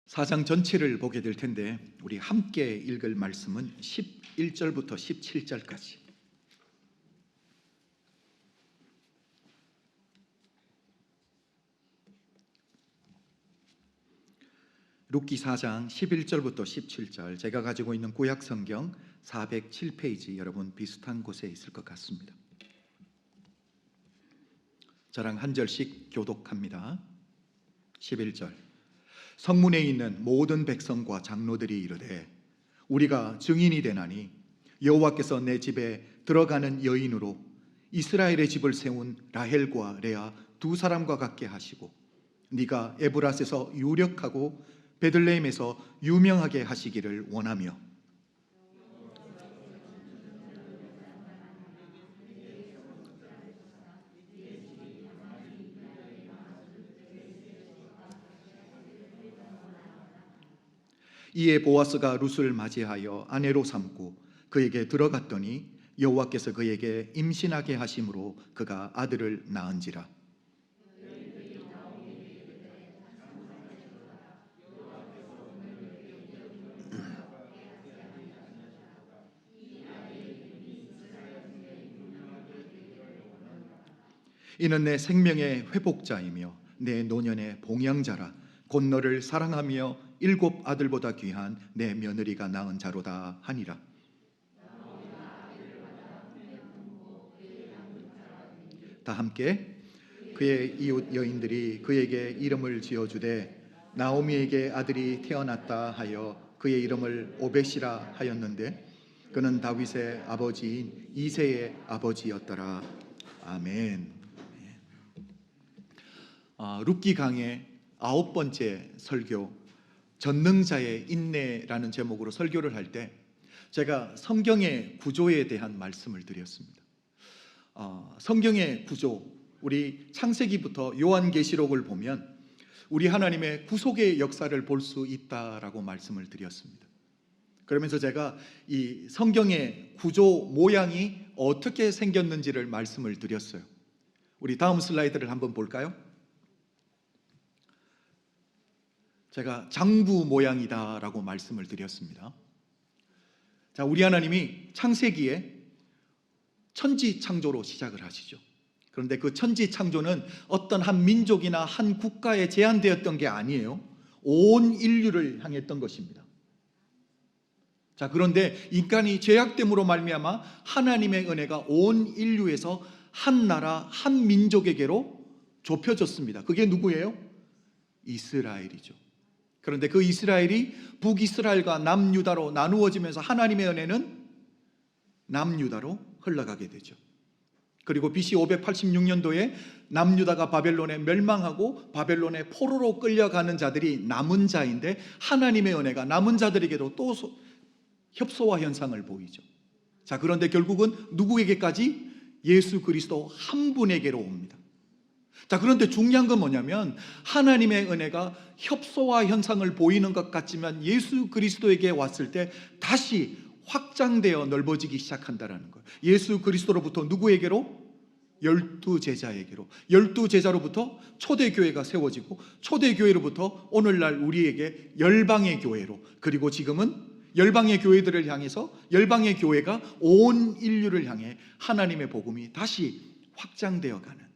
4장 전체를 보게 될 텐데 우리 함께 읽을 말씀은 11절부터 17절까지. 룻기 4장 11절부터 17절, 제가 가지고 있는 구약 성경 407페이지, 여러분 비슷한 곳에 있을 것 같습니다. 저랑 한 절씩 교독합니다. 11절. 성문에 있는 모든 백성과 장로들이 이르되 우리가 증인이 되나니 여호와께서 내 집에 들어가는 여인으로 이스라엘의 집을 세운 라헬과 레아 두 사람과 같게 하시고 네가 에브라스에서 유력하고 베들레헴에서 유명하게 하시기를 원하며 이에 보아스가 룻을 맞이하여 아내로 삼고 그에게 들어갔더니 여호와께서 그에게 임신하게 하심으로 그가 아들을 낳은지라. 이는 내 생명의 회복자이며 내 노년의 봉양자라. 곧 너를 사랑하며 7 아들보다 귀한 내 며느리가 낳은 자로다 하니라. 다 함께. 그의 이웃 여인들이 그에게 이름을 지어주되 나오미에게 아들이 태어났다 하여 그의 이름을 오벳이라 하였는데 그는 다윗의 아버지인 이새의 아버지였더라. 아멘. 룻기 강의 9번째 설교, 전능자의 인내라는 제목으로 설교를 할 때 제가 성경의 구조에 대한 말씀을 드렸습니다. 성경의 구조, 우리 창세기부터 요한계시록을 보면 우리 하나님의 구속의 역사를 볼 수 있다라고 말씀을 드렸습니다. 그러면서 제가 이 성경의 구조 모양이 어떻게 생겼는지를 말씀을 드렸어요. 우리 다음 슬라이드를 한번 볼까요? 제가 장부 모양이다라고 말씀을 드렸습니다. 자, 우리 하나님이 창세기에 천지 창조로 시작을 하시죠. 그런데 그 천지 창조는 어떤 한 민족이나 한 국가에 제한되었던 게 아니에요. 온 인류를 향했던 것입니다. 자, 그런데 인간이 죄악됨으로 말미암아 하나님의 은혜가 온 인류에서 한 나라, 한 민족에게로 좁혀졌습니다. 그게 누구예요? 이스라엘이죠. 그런데 그 이스라엘이 북이스라엘과 남유다로 나누어지면서 하나님의 은혜는 남유다로 흘러가게 되죠. 그리고 BC 586년도에 남유다가 바벨론에 멸망하고 바벨론의 포로로 끌려가는 자들이 남은 자인데 하나님의 은혜가 남은 자들에게도 또 협소화 현상을 보이죠. 자, 그런데 결국은 누구에게까지? 예수 그리스도 한 분에게로 옵니다. 자, 그런데 중요한 건 뭐냐면 하나님의 은혜가 협소화 현상을 보이는 것 같지만 예수 그리스도에게 왔을 때 다시 확장되어 넓어지기 시작한다는 거예요. 예수 그리스도로부터 누구에게로? 12제자에게로. 12제자로부터 초대교회가 세워지고 초대교회로부터 오늘날 우리에게 열방의 교회로, 그리고 지금은 열방의 교회들을 향해서 열방의 교회가 온 인류를 향해 하나님의 복음이 다시 확장되어 가는,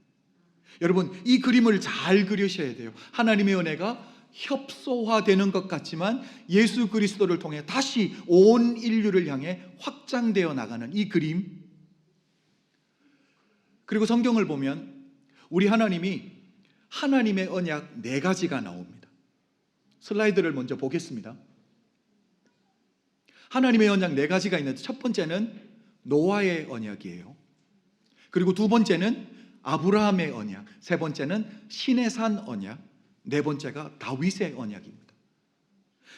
여러분 이 그림을 잘 그리셔야 돼요. 하나님의 은혜가 협소화되는 것 같지만 예수 그리스도를 통해 다시 온 인류를 향해 확장되어 나가는 이 그림. 그리고 성경을 보면 우리 하나님이 하나님의 언약 4가지가 나옵니다. 슬라이드를 먼저 보겠습니다. 하나님의 언약 4가지가 있는데 첫 번째는 노아의 언약이에요. 그리고 두 번째는 아브라함의 언약, 세 번째는 시내산 언약, 네 번째가 다윗의 언약입니다.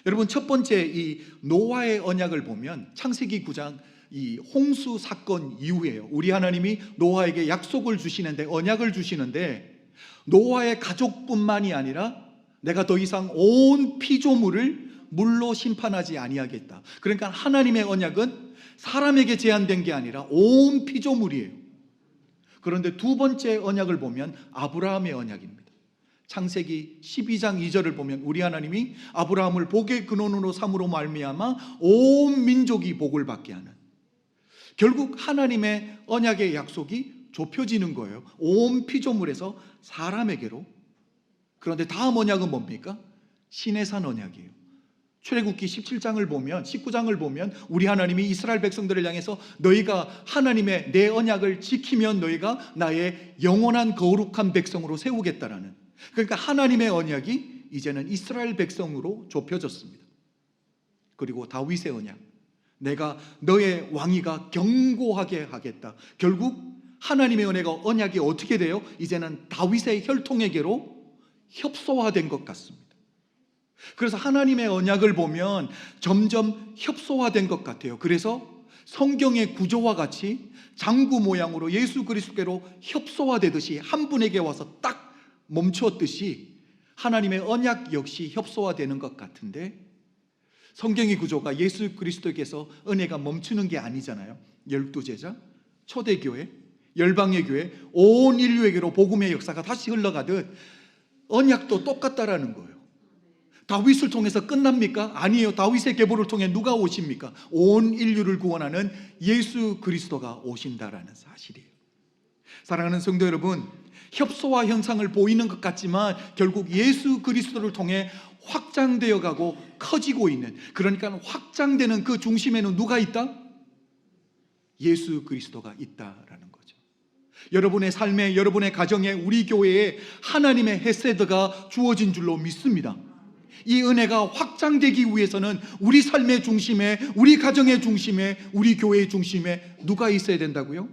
여러분, 첫 번째 이 노아의 언약을 보면 창세기 9장 이 홍수 사건 이후에요. 우리 하나님이 노아에게 약속을 주시는데, 언약을 주시는데 노아의 가족뿐만이 아니라 내가 더 이상 온 피조물을 물로 심판하지 아니하겠다. 그러니까 하나님의 언약은 사람에게 제한된 게 아니라 온 피조물이에요. 그런데 두 번째 언약을 보면 아브라함의 언약입니다. 창세기 12장 2절을 보면 우리 하나님이 아브라함을 복의 근원으로 삼으로 말미암아 온 민족이 복을 받게 하는, 결국 하나님의 언약의 약속이 좁혀지는 거예요. 온 피조물에서 사람에게로. 그런데 다음 언약은 뭡니까? 시내산 언약이에요. 출애굽기 17장을 보면, 19장을 보면 우리 하나님이 이스라엘 백성들을 향해서 너희가 하나님의 내 언약을 지키면 너희가 나의 영원한 거룩한 백성으로 세우겠다라는, 그러니까 하나님의 언약이 이제는 이스라엘 백성으로 좁혀졌습니다. 그리고 다윗의 언약, 내가 너의 왕위가 견고하게 하겠다. 결국 하나님의 언약이 어떻게 돼요? 이제는 다윗의 혈통에게로 협소화된 것 같습니다. 그래서 하나님의 언약을 보면 점점 협소화된 것 같아요. 그래서 성경의 구조와 같이 장구 모양으로 예수 그리스도께로 협소화되듯이 한 분에게 와서 딱 멈추었듯이 하나님의 언약 역시 협소화되는 것 같은데, 성경의 구조가 예수 그리스도께서 은혜가 멈추는 게 아니잖아요. 12제자, 초대교회, 열방의 교회, 온 인류에게로 복음의 역사가 다시 흘러가듯 언약도 똑같다라는 거예요. 다윗을 통해서 끝납니까? 아니에요. 다윗의 계보를 통해 누가 오십니까? 온 인류를 구원하는 예수 그리스도가 오신다라는 사실이에요. 사랑하는 성도 여러분, 협소화 현상을 보이는 것 같지만 결국 예수 그리스도를 통해 확장되어 가고 커지고 있는, 그러니까 확장되는 그 중심에는 누가 있다? 예수 그리스도가 있다라는 거죠. 여러분의 삶에, 여러분의 가정에, 우리 교회에 하나님의 헤세드가 주어진 줄로 믿습니다. 이 은혜가 확장되기 위해서는 우리 삶의 중심에, 우리 가정의 중심에, 우리 교회의 중심에 누가 있어야 된다고요?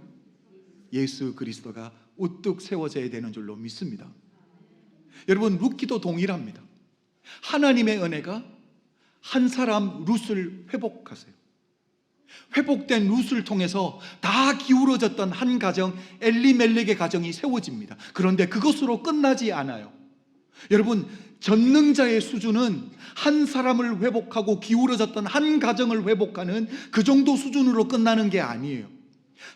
예수 그리스도가 우뚝 세워져야 되는 줄로 믿습니다. 여러분, 룻기도 동일합니다. 하나님의 은혜가 한 사람 룻을 회복하세요. 회복된 룻을 통해서 다 기울어졌던 한 가정, 엘리멜렉의 가정이 세워집니다. 그런데 그것으로 끝나지 않아요. 여러분, 전능자의 수준은 한 사람을 회복하고 기울어졌던 한 가정을 회복하는 그 정도 수준으로 끝나는 게 아니에요.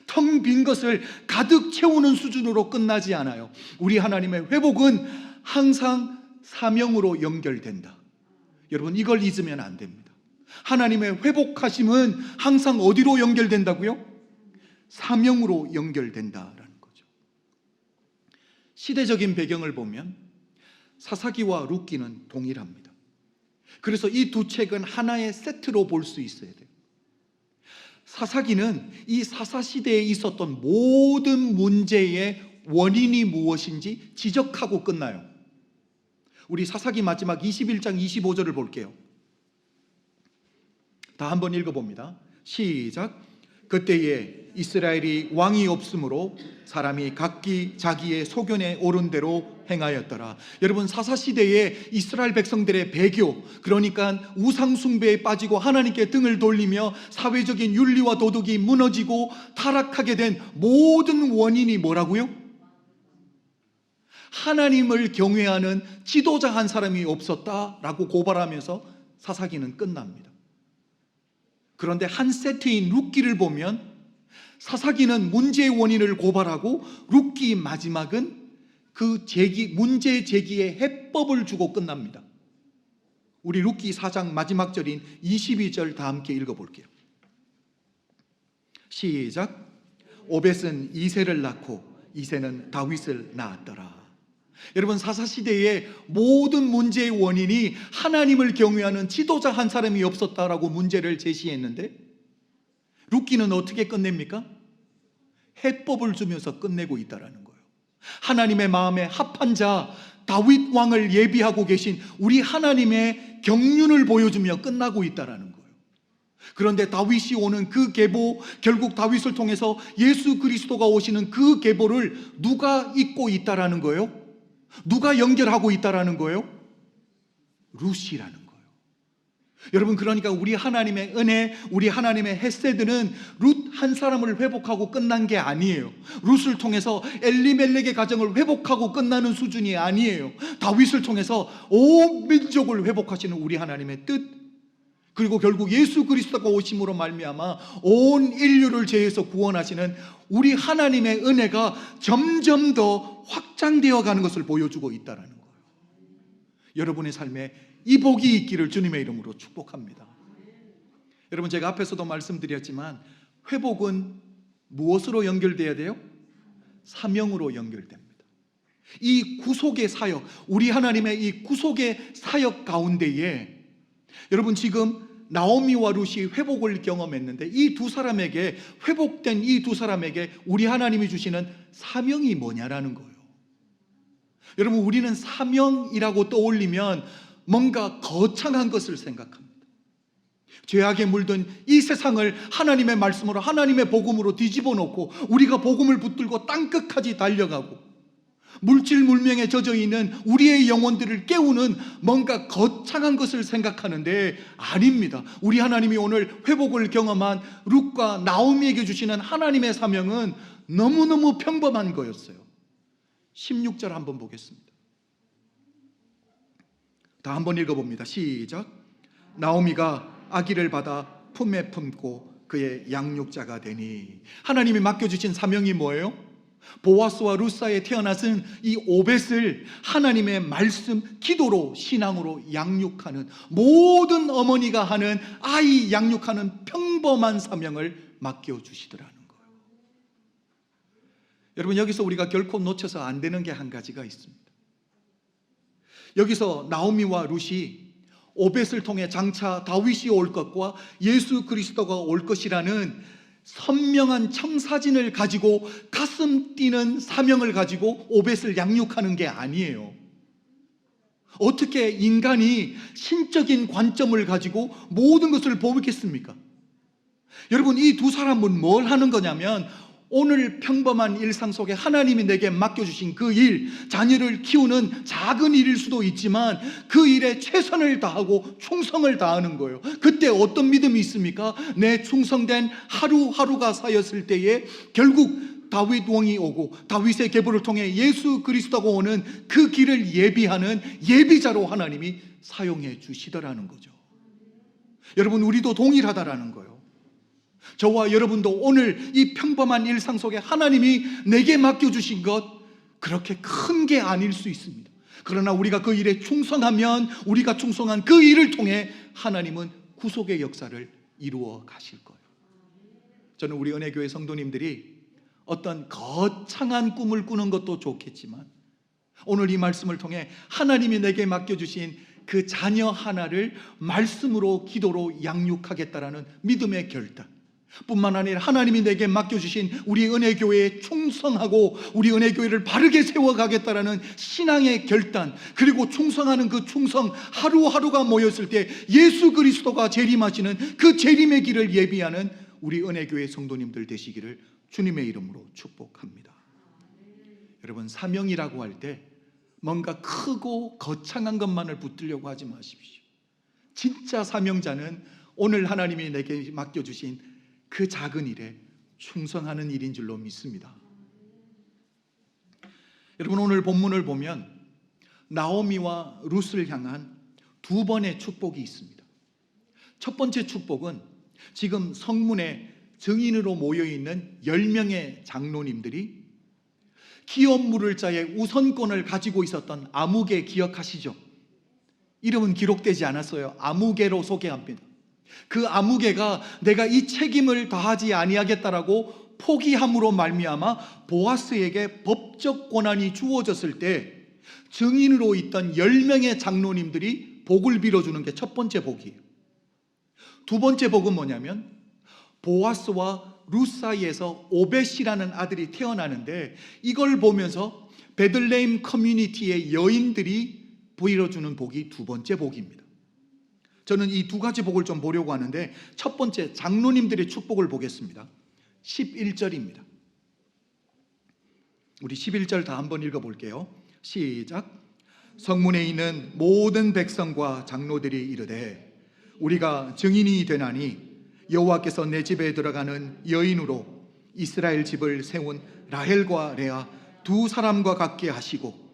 텅 빈 것을 가득 채우는 수준으로 끝나지 않아요. 우리 하나님의 회복은 항상 사명으로 연결된다. 여러분, 이걸 잊으면 안 됩니다. 하나님의 회복하심은 항상 어디로 연결된다고요? 사명으로 연결된다라는 거죠. 시대적인 배경을 보면 사사기와 룻기는 동일합니다. 그래서 이 두 책은 하나의 세트로 볼 수 있어야 돼요. 사사기는 이 사사시대에 있었던 모든 문제의 원인이 무엇인지 지적하고 끝나요. 우리 사사기 마지막 21장 25절을 볼게요. 다 한번 읽어봅니다. 시작. 그때에 이스라엘이 왕이 없으므로 사람이 각기 자기의 소견에 오른 대로 행하였더라. 여러분, 사사시대에 이스라엘 백성들의 배교, 그러니까 우상숭배에 빠지고 하나님께 등을 돌리며 사회적인 윤리와 도덕이 무너지고 타락하게 된 모든 원인이 뭐라고요? 하나님을 경외하는 지도자 한 사람이 없었다라고 고발하면서 사사기는 끝납니다. 그런데 한 세트인 룻기를 보면 사사기는 문제의 원인을 고발하고 룻기 마지막은 그 문제 제기의 해법을 주고 끝납니다. 우리 룻기 4장 마지막 절인 22절 다 함께 읽어볼게요. 시작. 오벳은 이새를 낳고 이새는 다윗을 낳았더라. 여러분, 사사시대의 모든 문제의 원인이 하나님을 경외하는 지도자 한 사람이 없었다라고 문제를 제시했는데, 룻기는 어떻게 끝냅니까? 해법을 주면서 끝내고 있다라는 거예요. 하나님의 마음에 합한 자 다윗 왕을 예비하고 계신 우리 하나님의 경륜을 보여주며 끝나고 있다라는 거예요. 그런데 다윗이 오는 그 계보, 결국 다윗을 통해서 예수 그리스도가 오시는 그 계보를 누가 잇고 있다라는 거예요? 누가 연결하고 있다라는 거예요? 룻이라는 거예요. 여러분, 그러니까 우리 하나님의 은혜, 우리 하나님의 헤세드는 룻 한 사람을 회복하고 끝난 게 아니에요. 룻을 통해서 엘리멜렉의 가정을 회복하고 끝나는 수준이 아니에요. 다윗을 통해서 온 민족을 회복하시는 우리 하나님의 뜻, 그리고 결국 예수 그리스도가 오심으로 말미암아 온 인류를 죄에서 구원하시는 우리 하나님의 은혜가 점점 더 확장되어 가는 것을 보여주고 있다는 거예요. 여러분의 삶에 이 복이 있기를 주님의 이름으로 축복합니다. 여러분, 제가 앞에서도 말씀드렸지만 회복은 무엇으로 연결돼야 돼요? 사명으로 연결됩니다. 이 구속의 사역, 우리 하나님의 이 구속의 사역 가운데에 여러분, 지금 나오미와 룻이 회복을 경험했는데 이 두 사람에게, 회복된 이 두 사람에게 우리 하나님이 주시는 사명이 뭐냐라는 거예요. 여러분, 우리는 사명이라고 떠올리면 뭔가 거창한 것을 생각합니다. 죄악에 물든 이 세상을 하나님의 말씀으로, 하나님의 복음으로 뒤집어 놓고 우리가 복음을 붙들고 땅끝까지 달려가고 물질 물명에 젖어 있는 우리의 영혼들을 깨우는 뭔가 거창한 것을 생각하는데 아닙니다. 우리 하나님이 오늘 회복을 경험한 룻과 나오미에게 주시는 하나님의 사명은 너무너무 평범한 거였어요. 16절 한번 보겠습니다. 다 한번 읽어봅니다. 시작. 나오미가 아기를 받아 품에 품고 그의 양육자가 되니. 하나님이 맡겨주신 사명이 뭐예요? 보아스와 룻 사이에 태어나신 이 오벳을 하나님의 말씀, 기도로, 신앙으로 양육하는, 모든 어머니가 하는 아이 양육하는 평범한 사명을 맡겨주시더라는 거예요. 여러분, 여기서 우리가 결코 놓쳐서 안 되는 게 한 가지가 있습니다. 여기서 나오미와 룻이 오벳을 통해 장차 다윗이 올 것과 예수 그리스도가 올 것이라는 선명한 청사진을 가지고 가슴 뛰는 사명을 가지고 오벳을 양육하는 게 아니에요. 어떻게 인간이 신적인 관점을 가지고 모든 것을 보겠습니까? 여러분, 이 두 사람은 뭘 하는 거냐면 오늘 평범한 일상 속에 하나님이 내게 맡겨주신 그 일, 자녀를 키우는 작은 일일 수도 있지만 그 일에 최선을 다하고 충성을 다하는 거예요. 그때 어떤 믿음이 있습니까? 내 충성된 하루하루가 쌓였을 때에 결국 다윗 왕이 오고 다윗의 계보를 통해 예수 그리스도가 오는 그 길을 예비하는 예비자로 하나님이 사용해 주시더라는 거죠. 여러분, 우리도 동일하다라는 거예요. 저와 여러분도 오늘 이 평범한 일상 속에 하나님이 내게 맡겨주신 것 그렇게 큰 게 아닐 수 있습니다. 그러나 우리가 그 일에 충성하면, 우리가 충성한 그 일을 통해 하나님은 구속의 역사를 이루어 가실 거예요. 저는 우리 은혜교회 성도님들이 어떤 거창한 꿈을 꾸는 것도 좋겠지만 오늘 이 말씀을 통해 하나님이 내게 맡겨주신 그 자녀 하나를 말씀으로, 기도로 양육하겠다라는 믿음의 결단, 뿐만 아니라 하나님이 내게 맡겨주신 우리 은혜교회에 충성하고 우리 은혜교회를 바르게 세워가겠다라는 신앙의 결단, 그리고 충성하는 그 충성 하루하루가 모였을 때 예수 그리스도가 재림하시는 그 재림의 길을 예비하는 우리 은혜교회 성도님들 되시기를 주님의 이름으로 축복합니다. 여러분, 사명이라고 할 때 뭔가 크고 거창한 것만을 붙들려고 하지 마십시오. 진짜 사명자는 오늘 하나님이 내게 맡겨주신 그 작은 일에 충성하는 일인 줄로 믿습니다. 여러분, 오늘 본문을 보면 나오미와 룻을 향한 두 번의 축복이 있습니다. 첫 번째 축복은 지금 성문에 증인으로 모여있는 10명의 장로님들이 기업 물을 자의 우선권을 가지고 있었던 아무개 기억하시죠? 이름은 기록되지 않았어요. 아무개로 소개합니다. 그 아무개가 내가 이 책임을 다하지 아니하겠다라고 포기함으로 말미암아 보아스에게 법적 권한이 주어졌을 때 증인으로 있던 10명의 장로님들이 복을 빌어주는 게 첫 번째 복이에요. 두 번째 복은 뭐냐면 보아스와 룻 사이에서 오벳이라는 아들이 태어나는데 이걸 보면서 베들레헴 커뮤니티의 여인들이 빌어주는 복이 두 번째 복입니다. 저는 이 두 가지 복을 좀 보려고 하는데 첫 번째 장로님들의 축복을 보겠습니다. 11절입니다. 우리 11절 다 한번 읽어볼게요. 시작. 성문에 있는 모든 백성과 장로들이 이르되 우리가 증인이 되나니 여호와께서 내 집에 들어가는 여인으로 이스라엘 집을 세운 라헬과 레아 두 사람과 같게 하시고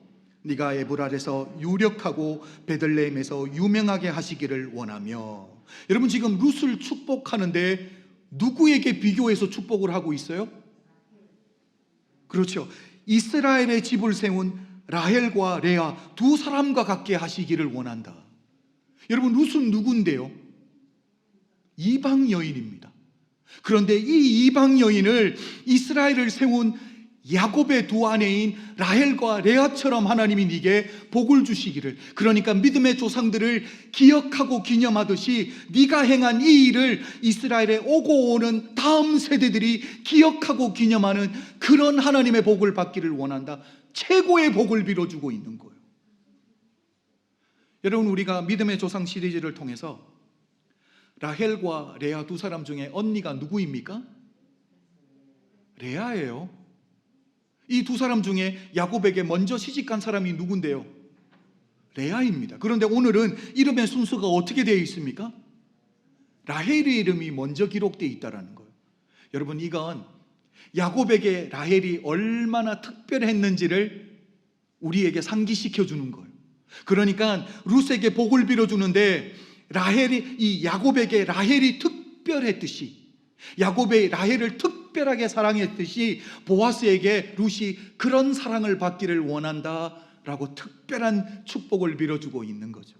네가 에브랄에서 유력하고 베들레헴에서 유명하게 하시기를 원하며. 여러분, 지금 룻을 축복하는데 누구에게 비교해서 축복을 하고 있어요? 그렇죠. 이스라엘의 집을 세운 라헬과 레아 두 사람과 같게 하시기를 원한다. 여러분, 룻은 누군데요? 이방 여인입니다. 그런데 이 이방 여인을 이스라엘을 세운 야곱의 두 아내인 라헬과 레아처럼 하나님이 네게 복을 주시기를, 그러니까 믿음의 조상들을 기억하고 기념하듯이 네가 행한 이 일을 이스라엘에 오고 오는 다음 세대들이 기억하고 기념하는 그런 하나님의 복을 받기를 원한다. 최고의 복을 빌어주고 있는 거예요. 여러분, 우리가 믿음의 조상 시리즈를 통해서 라헬과 레아 두 사람 중에 언니가 누구입니까? 레아예요. 이 두 사람 중에 야곱에게 먼저 시집간 사람이 누군데요? 레아입니다. 그런데 오늘은 이름의 순서가 어떻게 되어 있습니까? 라헬의 이름이 먼저 기록되어 있다는 거예요. 여러분, 이건 야곱에게 라헬이 얼마나 특별했는지를 우리에게 상기시켜 주는 거예요. 그러니까 룻에게 복을 빌어주는데 이 야곱에게 라헬이 특별했듯이, 야곱의 라헬을 특별하게 사랑했듯이 보아스에게 룻이 그런 사랑을 받기를 원한다라고 특별한 축복을 빌어주고 있는 거죠.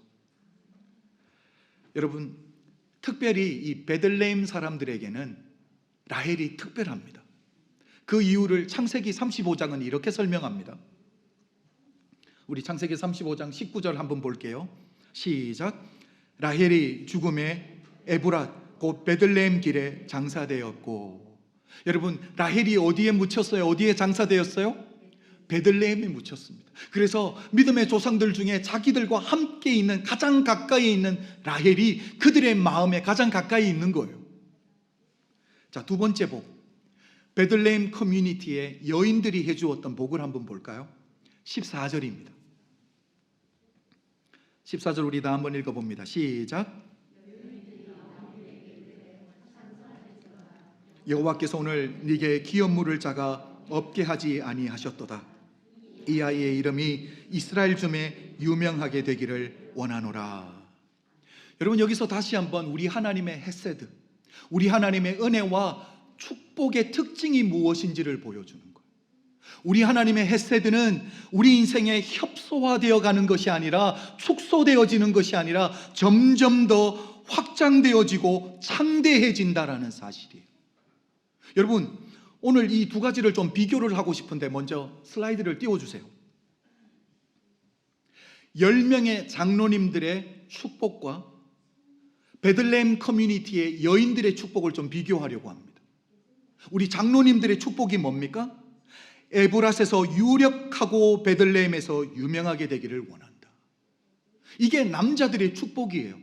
여러분, 특별히 이 베들레헴 사람들에게는 라헬이 특별합니다. 그 이유를 창세기 35장은 이렇게 설명합니다. 우리 창세기 35장 19절 한번 볼게요. 시작. 라헬이 죽음에 에브랏 곧 베들레헴 길에 장사되었고. 여러분, 라헬이 어디에 묻혔어요? 어디에 장사되었어요? 베들레헴에 묻혔습니다. 그래서 믿음의 조상들 중에 자기들과 함께 있는, 가장 가까이 있는 라헬이 그들의 마음에 가장 가까이 있는 거예요. 자, 두 번째 복, 베들레헴 커뮤니티에 여인들이 해주었던 복을 한번 볼까요? 14절입니다. 14절 우리 다 한번 읽어봅니다. 시작. 여호와께서 오늘 네게 기업물을 자가 없게 하지 아니하셨도다. 이 아이의 이름이 이스라엘 중에 유명하게 되기를 원하노라. 여러분, 여기서 다시 한번 우리 하나님의 헤세드, 우리 하나님의 은혜와 축복의 특징이 무엇인지를 보여주는 거예요. 우리 하나님의 헤세드는 우리 인생에 협소화되어 가는 것이 아니라, 축소되어지는 것이 아니라 점점 더 확장되어지고 창대해진다라는 사실이에요. 여러분, 오늘 이 두 가지를 좀 비교를 하고 싶은데 먼저 슬라이드를 띄워주세요. 10명의 장로님들의 축복과 베들레헴 커뮤니티의 여인들의 축복을 좀 비교하려고 합니다. 우리 장로님들의 축복이 뭡니까? 에브랏에서 유력하고 베들레헴에서 유명하게 되기를 원한다. 이게 남자들의 축복이에요.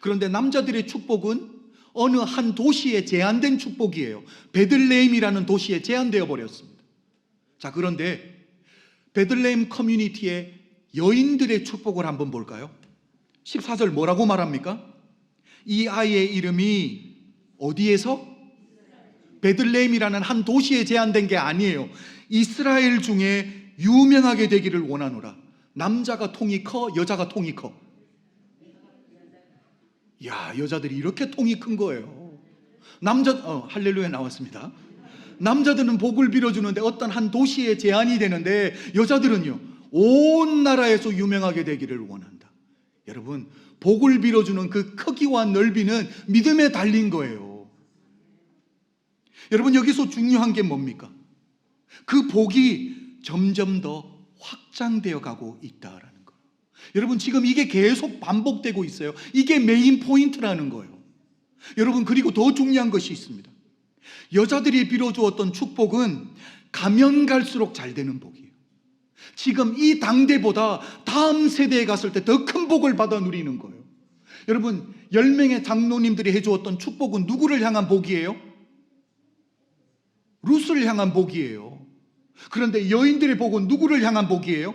그런데 남자들의 축복은 어느 한 도시에 제한된 축복이에요. 베들레헴이라는 도시에 제한되어 버렸습니다. 자, 그런데 베들레헴 커뮤니티의 여인들의 축복을 한번 볼까요? 14절 뭐라고 말합니까? 이 아이의 이름이 어디에서? 베들레헴이라는 한 도시에 제한된 게 아니에요. 이스라엘 중에 유명하게 되기를 원하노라. 남자가 통이 커, 여자가 통이 커? 야, 여자들이 이렇게 통이 큰 거예요. 할렐루야 나왔습니다. 남자들은 복을 빌어주는데 어떤 한 도시에 제한이 되는데, 여자들은요 온 나라에서 유명하게 되기를 원한다. 여러분, 복을 빌어주는 그 크기와 넓이는 믿음에 달린 거예요. 여러분, 여기서 중요한 게 뭡니까? 그 복이 점점 더 확장되어 가고 있다라는 거예요. 여러분, 지금 이게 계속 반복되고 있어요. 이게 메인 포인트라는 거예요. 여러분, 그리고 더 중요한 것이 있습니다. 여자들이 빌어주었던 축복은 가면 갈수록 잘 되는 복이에요. 지금 이 당대보다 다음 세대에 갔을 때 더 큰 복을 받아 누리는 거예요. 여러분, 10명의 장로님들이 해주었던 축복은 누구를 향한 복이에요? 룻을 향한 복이에요. 그런데 여인들의 복은 누구를 향한 복이에요?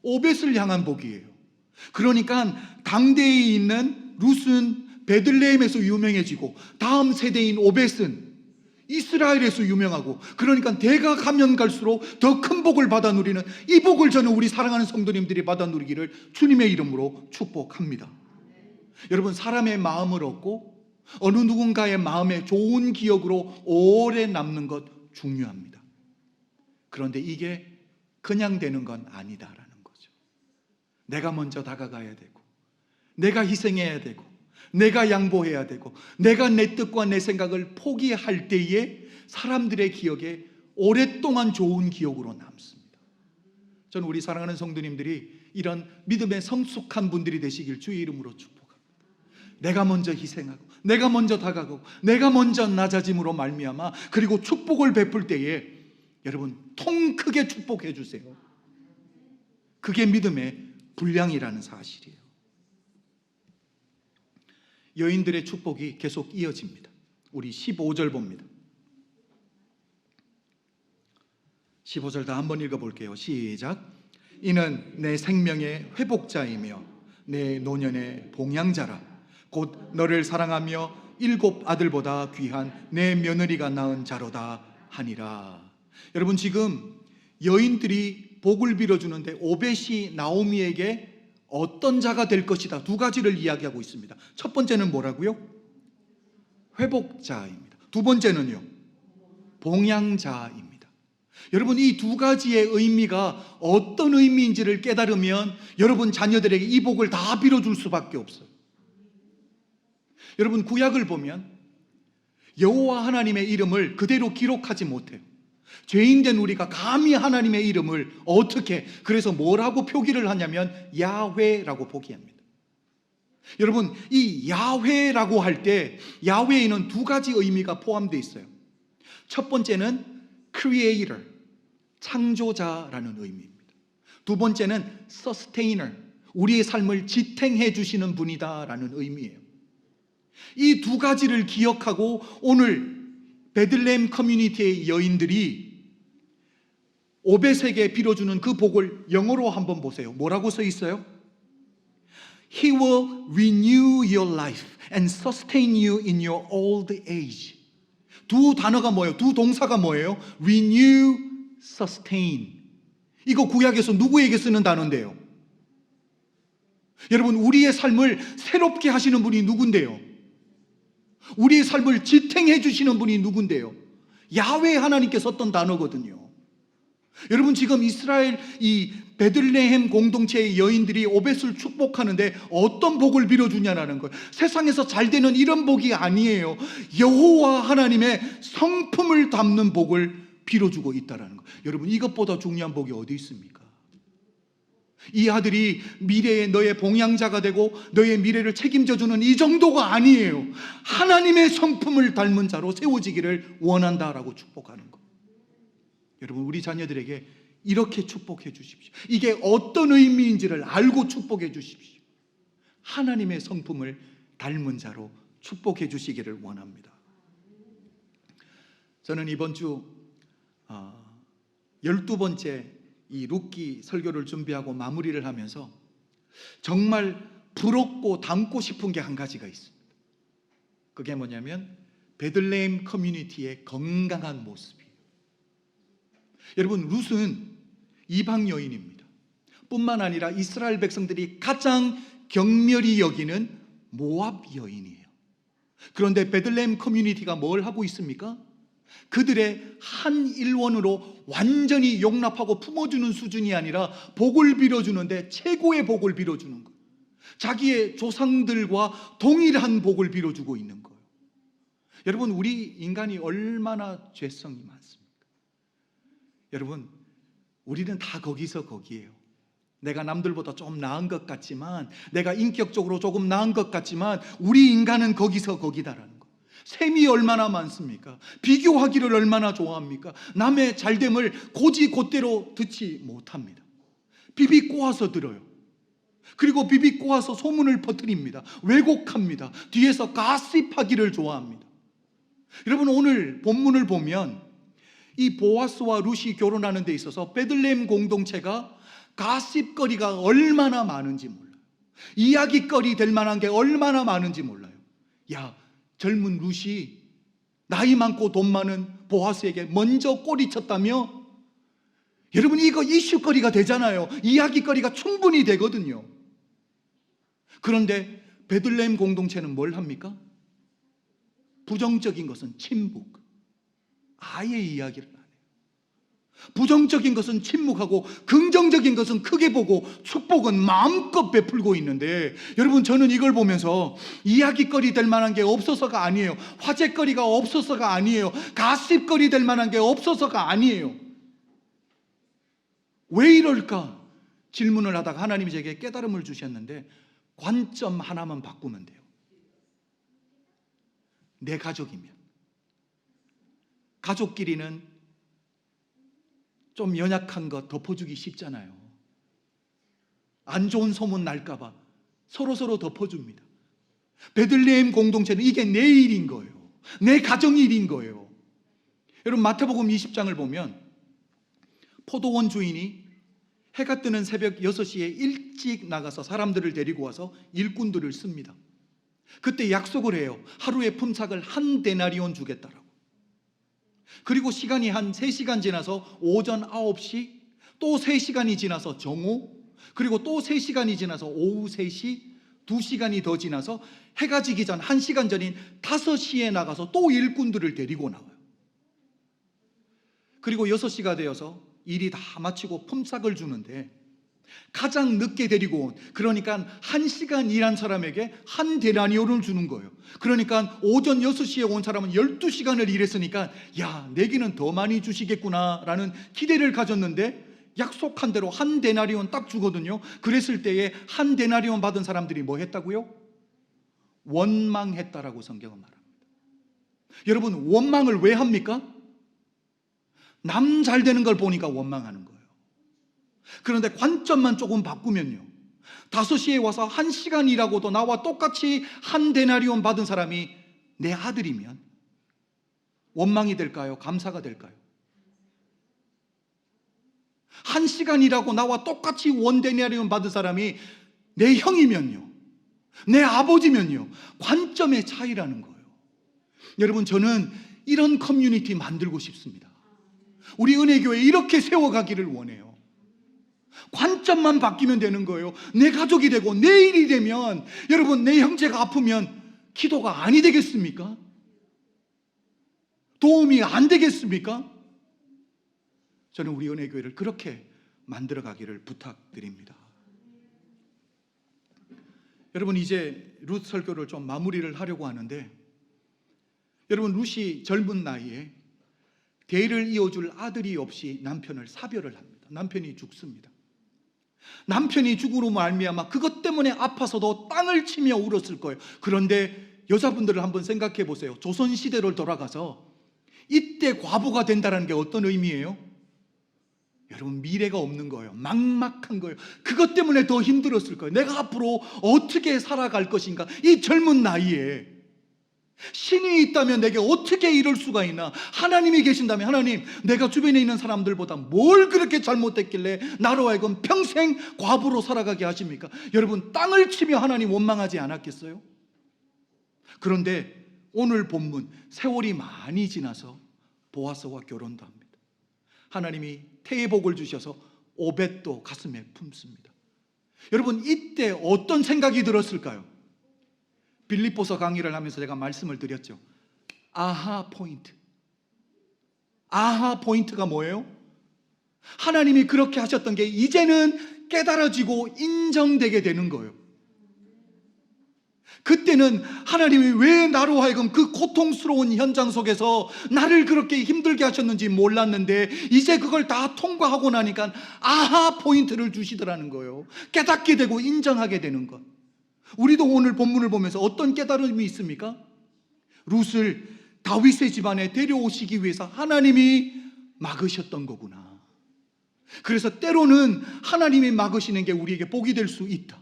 오벳을 향한 복이에요. 그러니까 당대에 있는 룻은 베들레헴에서 유명해지고, 다음 세대인 오벳은 이스라엘에서 유명하고, 그러니까 대가 가면 갈수록 더 큰 복을 받아 누리는 이 복을 저는 우리 사랑하는 성도님들이 받아 누리기를 주님의 이름으로 축복합니다. 여러분, 사람의 마음을 얻고 어느 누군가의 마음에 좋은 기억으로 오래 남는 것 중요합니다. 그런데 이게 그냥 되는 건 아니다라는 거죠. 내가 먼저 다가가야 되고, 내가 희생해야 되고, 내가 양보해야 되고, 내가 내 뜻과 내 생각을 포기할 때에 사람들의 기억에 오랫동안 좋은 기억으로 남습니다. 저는 우리 사랑하는 성도님들이 이런 믿음의 성숙한 분들이 되시길 주의 이름으로 축복합니다. 내가 먼저 희생하고, 내가 먼저 다가가고, 내가 먼저 낮아짐으로 말미암아 그리고 축복을 베풀 때에 여러분 통 크게 축복해 주세요. 그게 믿음의 분량이라는 사실이에요. 여인들의 축복이 계속 이어집니다. 우리 15절 봅니다. 15절 다 한번 읽어볼게요. 시작. 이는 내 생명의 회복자이며 내 노년의 봉양자라. 곧 너를 사랑하며 7 아들보다 귀한 내 며느리가 낳은 자로다 하니라. 여러분 지금 여인들이 복을 빌어주는데 오벳이 나오미에게 어떤 자가 될 것이다, 2가지를 이야기하고 있습니다. 첫 번째는 뭐라고요? 회복자입니다. 두 번째는요, 봉양자입니다. 여러분 이 2가지의 의미가 어떤 의미인지를 깨달으면 여러분 자녀들에게 이 복을 다 빌어줄 수밖에 없어요. 여러분 구약을 보면 여호와 하나님의 이름을 그대로 기록하지 못해요. 죄인된 우리가 감히 하나님의 이름을 어떻게, 그래서 뭐라고 표기를 하냐면 야훼라고 표기합니다. 여러분 이 야훼라고 할 때 야훼에는 2가지 의미가 포함되어 있어요. 첫 번째는 creator, 창조자라는 의미입니다. 두 번째는 sustainer, 우리의 삶을 지탱해 주시는 분이다라는 의미예요. 이 2가지를 기억하고 오늘 베들레헴 커뮤니티의 여인들이 오벳에게 빌어주는 그 복을 영어로 한번 보세요. 뭐라고 써 있어요? He will renew your life and sustain you in your old age. 2 단어가 뭐예요? 2 동사가 뭐예요? Renew, sustain. 이거 구약에서 누구에게 쓰는 단어인데요? 여러분 우리의 삶을 새롭게 하시는 분이 누군데요? 우리의 삶을 지탱해 주시는 분이 누군데요? 야훼 하나님께 썼던 단어거든요. 여러분 지금 이스라엘 이 베들레헴 공동체의 여인들이 오벳을 축복하는데 어떤 복을 빌어주냐라는 거예요. 세상에서 잘 되는 이런 복이 아니에요. 여호와 하나님의 성품을 담는 복을 빌어주고 있다는 거예요. 여러분 이것보다 중요한 복이 어디 있습니까? 이 아들이 미래의 너의 봉양자가 되고 너의 미래를 책임져주는 이 정도가 아니에요. 하나님의 성품을 닮은 자로 세워지기를 원한다라고 축복하는 거. 여러분 우리 자녀들에게 이렇게 축복해 주십시오. 이게 어떤 의미인지를 알고 축복해 주십시오. 하나님의 성품을 닮은 자로 축복해 주시기를 원합니다. 저는 이번 주 12번째 이 룻기 설교를 준비하고 마무리를 하면서 정말 부럽고 닮고 싶은 게 한 가지가 있습니다. 그게 뭐냐면 베들레헴 커뮤니티의 건강한 모습이에요. 여러분 룻은 이방 여인입니다. 뿐만 아니라 이스라엘 백성들이 가장 경멸히 여기는 모압 여인이에요. 그런데 베들레헴 커뮤니티가 뭘 하고 있습니까? 그들의 한 일원으로 완전히 용납하고 품어주는 수준이 아니라 복을 빌어주는데 최고의 복을 빌어주는 거예요. 자기의 조상들과 동일한 복을 빌어주고 있는 거예요. 여러분 우리 인간이 얼마나 죄성이 많습니까? 여러분 우리는 다 거기서 거기에요. 내가 남들보다 좀 나은 것 같지만, 내가 인격적으로 조금 나은 것 같지만 우리 인간은 거기서 거기다라는 거예요. 셈이 얼마나 많습니까? 비교하기를 얼마나 좋아합니까? 남의 잘됨을 곧이곧대로 듣지 못합니다. 비비 꼬아서 들어요. 그리고 비비 꼬아서 소문을 퍼뜨립니다. 왜곡합니다. 뒤에서 가십하기를 좋아합니다. 여러분 오늘 본문을 보면 이 보아스와 룻이 결혼하는 데 있어서 베들레헴 공동체가 가십거리가 얼마나 많은지 몰라요. 이야기거리 될 만한 게 얼마나 많은지 몰라요. 야, 젊은 룻이 나이 많고 돈 많은 보아스에게 먼저 꼬리쳤다며? 여러분 이거 이슈거리가 되잖아요. 이야기거리가 충분히 되거든요. 그런데 베들레헴 공동체는 뭘 합니까? 부정적인 것은 침묵. 아예 이야기를 안 해요. 부정적인 것은 침묵하고 긍정적인 것은 크게 보고 축복은 마음껏 베풀고 있는데, 여러분, 저는 이걸 보면서 이야기거리 될 만한 게 없어서가 아니에요. 화제거리가 없어서가 아니에요. 가십거리 될 만한 게 없어서가 아니에요. 왜 이럴까 질문을 하다가 하나님이 제게 깨달음을 주셨는데, 관점 하나만 바꾸면 돼요. 내 가족이면, 가족끼리는 좀 연약한 거 덮어주기 쉽잖아요. 안 좋은 소문 날까봐 서로서로 덮어줍니다. 베들레헴 공동체는 이게 내 일인 거예요. 내 가정 일인 거예요. 여러분, 마태복음 20장을 보면 포도원 주인이 해가 뜨는 새벽 6시에 일찍 나가서 사람들을 데리고 와서 일꾼들을 씁니다. 그때 약속을 해요. 하루의 품삯을 한 데나리온 주겠다라고. 그리고 시간이 한 3시간 지나서 오전 9시, 또 3시간이 지나서 정오, 그리고 또 3시간이 지나서 오후 3시, 2시간이 더 지나서 해가 지기 전 1시간 전인 5시에 나가서 또 일꾼들을 데리고 나와요. 그리고 6시가 되어서 일이 다 마치고 품삯을 주는데, 가장 늦게 데리고 온, 그러니까 1시간 일한 사람에게 한 데나리온을 주는 거예요. 그러니까 오전 6시에 온 사람은 12시간을 일했으니까, 야, 내기는 더 많이 주시겠구나 라는 기대를 가졌는데, 약속한 대로 한 데나리온 딱 주거든요. 그랬을 때에 한 데나리온 받은 사람들이 뭐 했다고요? 원망했다라고 성경은 말합니다. 여러분, 원망을 왜 합니까? 남 잘 되는 걸 보니까 원망하는 거예요. 그런데 관점만 조금 바꾸면요, 5시에 와서 1시간 일하고도 나와 똑같이 한 데나리온 받은 사람이 내 아들이면 원망이 될까요? 감사가 될까요? 1시간 일하고 나와 똑같이 원 데나리온 받은 사람이 내 형이면요, 내 아버지면요, 관점의 차이라는 거예요. 여러분, 저는 이런 커뮤니티 만들고 싶습니다. 우리 은혜교회 이렇게 세워가기를 원해요. 관점만 바뀌면 되는 거예요. 내 가족이 되고 내 일이 되면, 여러분, 내 형제가 아프면 기도가 아니 되겠습니까? 도움이 안 되겠습니까? 저는 우리 은혜교회를 그렇게 만들어가기를 부탁드립니다. 여러분, 이제 룻 설교를 좀 마무리를 하려고 하는데, 여러분, 룻이 젊은 나이에 대를 이어줄 아들이 없이 남편을 사별을 합니다. 남편이 죽습니다. 남편이 죽음으로 말미암아 그것 때문에 아파서도 땅을 치며 울었을 거예요. 그런데 여자분들을 한번 생각해 보세요. 조선시대로 돌아가서 이때 과부가 된다는 게 어떤 의미예요? 여러분, 미래가 없는 거예요. 막막한 거예요. 그것 때문에 더 힘들었을 거예요. 내가 앞으로 어떻게 살아갈 것인가. 이 젊은 나이에 신이 있다면 내게 어떻게 이럴 수가 있나. 하나님이 계신다면, 하나님, 내가 주변에 있는 사람들보다 뭘 그렇게 잘못했길래 나로 하여금 평생 과부로 살아가게 하십니까? 여러분, 땅을 치며 하나님 원망하지 않았겠어요? 그런데 오늘 본문, 세월이 많이 지나서 보아스와 결혼도 합니다. 하나님이 태의 복을 주셔서 오벳도 가슴에 품습니다. 여러분, 이때 어떤 생각이 들었을까요? 빌립보서 강의를 하면서 제가 말씀을 드렸죠. 아하 포인트. 아하 포인트가 뭐예요? 하나님이 그렇게 하셨던 게 이제는 깨달아지고 인정되게 되는 거예요. 그때는 하나님이 왜 나로 하여금 그 고통스러운 현장 속에서 나를 그렇게 힘들게 하셨는지 몰랐는데, 이제 그걸 다 통과하고 나니까 아하 포인트를 주시더라는 거예요. 깨닫게 되고 인정하게 되는 것. 우리도 오늘 본문을 보면서 어떤 깨달음이 있습니까? 룻을 다윗의 집안에 데려오시기 위해서 하나님이 막으셨던 거구나. 그래서 때로는 하나님이 막으시는 게 우리에게 복이 될 수 있다.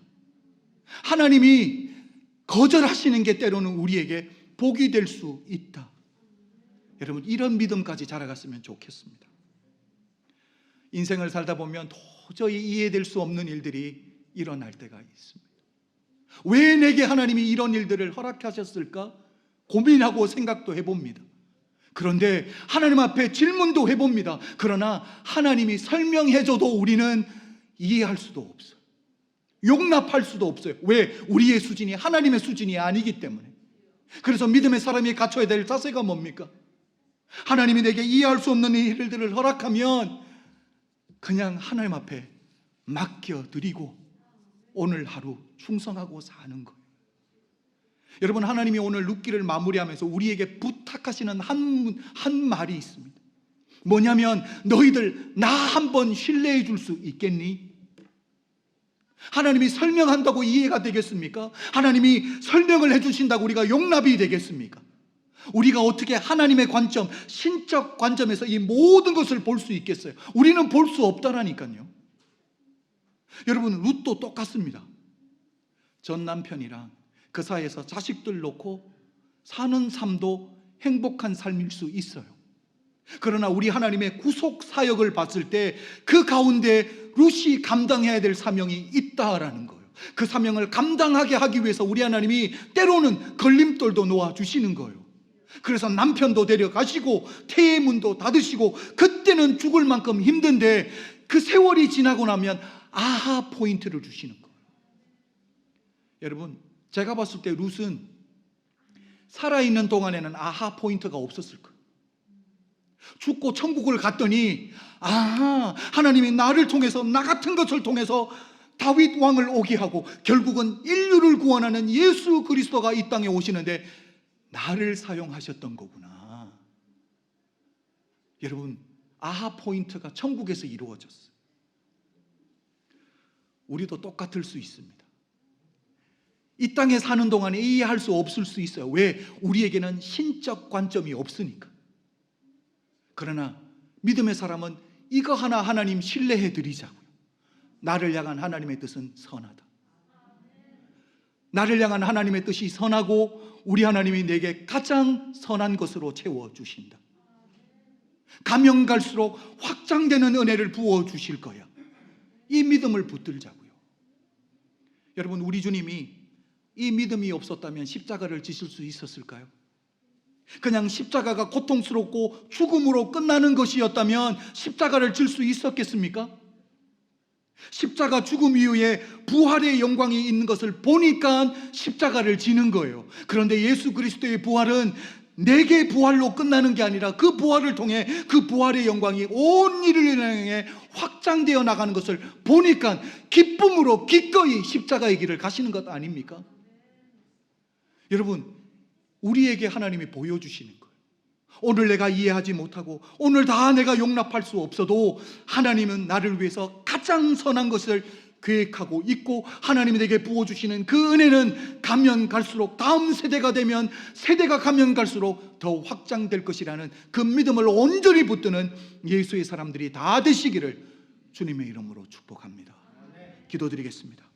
하나님이 거절하시는 게 때로는 우리에게 복이 될 수 있다. 여러분, 이런 믿음까지 자라갔으면 좋겠습니다. 인생을 살다 보면 도저히 이해될 수 없는 일들이 일어날 때가 있습니다. 왜 내게 하나님이 이런 일들을 허락하셨을까? 고민하고 생각도 해봅니다. 그런데 하나님 앞에 질문도 해봅니다. 그러나 하나님이 설명해줘도 우리는 이해할 수도 없어요. 용납할 수도 없어요. 왜? 우리의 수준이 하나님의 수준이 아니기 때문에. 그래서 믿음의 사람이 갖춰야 될 자세가 뭡니까? 하나님이 내게 이해할 수 없는 일들을 허락하면 그냥 하나님 앞에 맡겨드리고 오늘 하루 충성하고 사는 거예요. 여러분, 하나님이 오늘 룻기를 마무리하면서 우리에게 부탁하시는 한 말이 있습니다. 뭐냐면, 너희들 나 한번 신뢰해 줄 수 있겠니? 하나님이 설명한다고 이해가 되겠습니까? 하나님이 설명을 해주신다고 우리가 용납이 되겠습니까? 우리가 어떻게 하나님의 관점, 신적 관점에서 이 모든 것을 볼 수 있겠어요? 우리는 볼 수 없다라니까요. 여러분, 룻도 똑같습니다. 전 남편이랑 그 사이에서 자식들 놓고 사는 삶도 행복한 삶일 수 있어요. 그러나 우리 하나님의 구속 사역을 봤을 때 그 가운데 룻이 감당해야 될 사명이 있다라는 거예요. 그 사명을 감당하게 하기 위해서 우리 하나님이 때로는 걸림돌도 놓아주시는 거예요. 그래서 남편도 데려가시고 태의 문도 닫으시고, 그때는 죽을 만큼 힘든데 그 세월이 지나고 나면 아하 포인트를 주시는 거예요. 여러분, 제가 봤을 때 룻은 살아있는 동안에는 아하 포인트가 없었을 거예요. 죽고 천국을 갔더니 아하, 하나님이 나를 통해서, 나 같은 것을 통해서 다윗 왕을 오게 하고 결국은 인류를 구원하는 예수 그리스도가 이 땅에 오시는데 나를 사용하셨던 거구나. 여러분, 아하 포인트가 천국에서 이루어졌어요. 우리도 똑같을 수 있습니다. 이 땅에 사는 동안에 이해할 수 없을 수 있어요. 왜? 우리에게는 신적 관점이 없으니까. 그러나 믿음의 사람은 이거 하나 하나님 신뢰해 드리자고요. 나를 향한 하나님의 뜻은 선하다. 나를 향한 하나님의 뜻이 선하고 우리 하나님이 내게 가장 선한 것으로 채워주신다. 가면 갈수록 확장되는 은혜를 부어주실 거야. 이 믿음을 붙들자고요. 여러분, 우리 주님이 이 믿음이 없었다면 십자가를 지실 수 있었을까요? 그냥 십자가가 고통스럽고 죽음으로 끝나는 것이었다면 십자가를 질 수 있었겠습니까? 십자가 죽음 이후에 부활의 영광이 있는 것을 보니까 십자가를 지는 거예요. 그런데 예수 그리스도의 부활은 내게 부활로 끝나는 게 아니라 그 부활을 통해 그 부활의 영광이 온 인류를 향해 확장되어 나가는 것을 보니까 기쁨으로 기꺼이 십자가의 길을 가시는 것 아닙니까? 여러분, 우리에게 하나님이 보여주시는 거예요. 오늘 내가 이해하지 못하고 오늘 다 내가 용납할 수 없어도 하나님은 나를 위해서 가장 선한 것을 계획하고 있고, 하나님이 내게 부어주시는 그 은혜는 가면 갈수록, 다음 세대가 되면 세대가 가면 갈수록 더 확장될 것이라는 그 믿음을 온전히 붙드는 예수의 사람들이 다 되시기를 주님의 이름으로 축복합니다. 기도드리겠습니다.